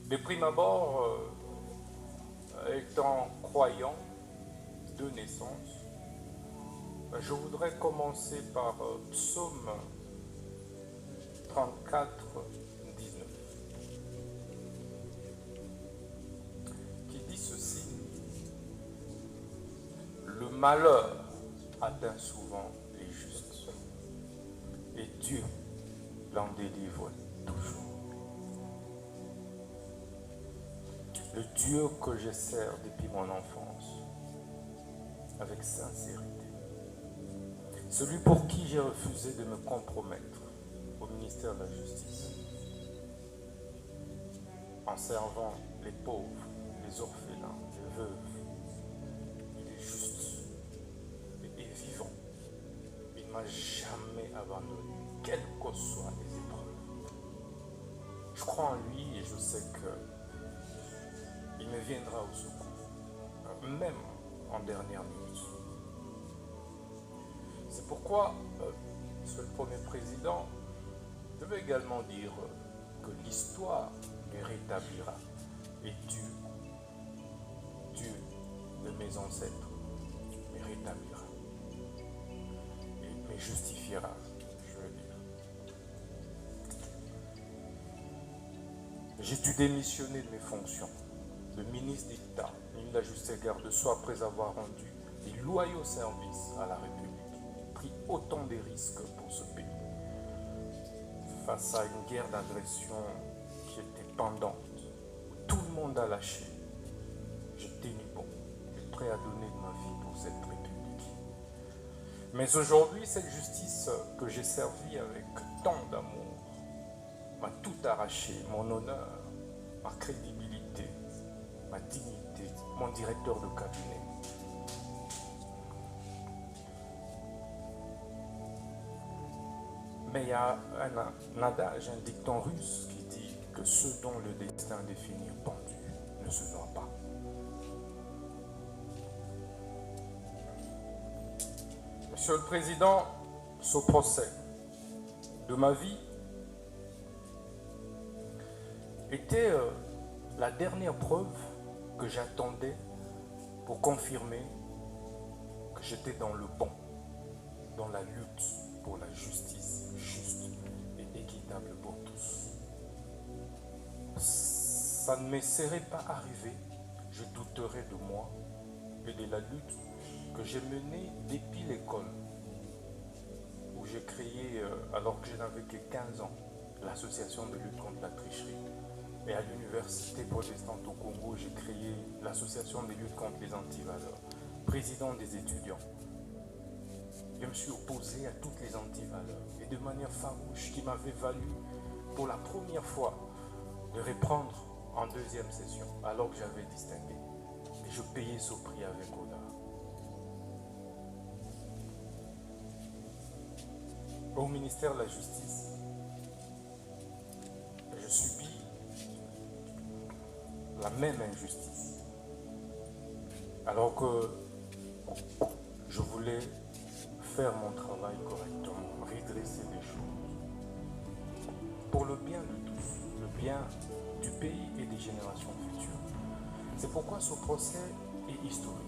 De prime abord, étant croyant de naissance, je voudrais commencer par Psaume 34, 19, qui dit ceci: le malheur atteint souvent les justes, et Dieu l'en délivre toujours. Le Dieu que je sers depuis mon enfance, avec sincérité, celui pour qui j'ai refusé de me compromettre au ministère de la Justice, en servant les pauvres, les orphelins, les veuves. Il est juste et vivant. Il ne m'a jamais abandonné, quelles que soient les épreuves. Je crois en lui et je sais qu'il me viendra au secours, même en dernière minute. C'est pourquoi, Monsieur le Premier Président, je veux également dire que l'histoire me rétablira et Dieu de mes ancêtres, me rétablira et me justifiera, je veux dire. J'ai dû démissionner de mes fonctions de ministre d'État, ministre de la Justice et Garde-Sceaux, après avoir rendu des loyaux services à la République, pris autant de risques pour ce pays. Face à une guerre d'agression qui était pendante, où tout le monde a lâché, j'ai tenu bon, et prêt à donner de ma vie pour cette République. Mais aujourd'hui, cette justice que j'ai servie avec tant d'amour m'a tout arraché, mon honneur, ma crédibilité, ma dignité, mon directeur de cabinet. Mais il y a un adage, un dicton russe qui dit que ceux dont le destin définit pendu ne se noient pas. Monsieur le Président, ce procès de ma vie était la dernière preuve que j'attendais pour confirmer que j'étais dans le bon, dans la lutte pour la justice juste et équitable pour tous. Ça ne me serait pas arrivé, je douterais de moi et de la lutte que j'ai menée depuis l'école, où j'ai créé, alors que je n'avais que 15 ans, l'association de lutte contre la tricherie. Et à l'université protestante au Congo, j'ai créé l'association de lutte contre les antivaleurs, président des étudiants. Je me suis opposé à toutes les antivaleurs et de manière farouche, qui m'avait valu pour la première fois de reprendre en deuxième session, alors que j'avais distingué. Et je payais ce prix avec honneur. Au ministère de la Justice, je subis la même injustice, alors que je voulais faire mon travail correctement, redresser les choses, pour le bien de tous, le bien du pays et des générations futures. C'est pourquoi ce procès est historique.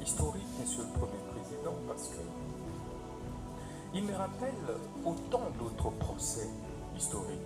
Historique, Monsieur le Premier Président, parce que il me rappelle autant d'autres procès historiques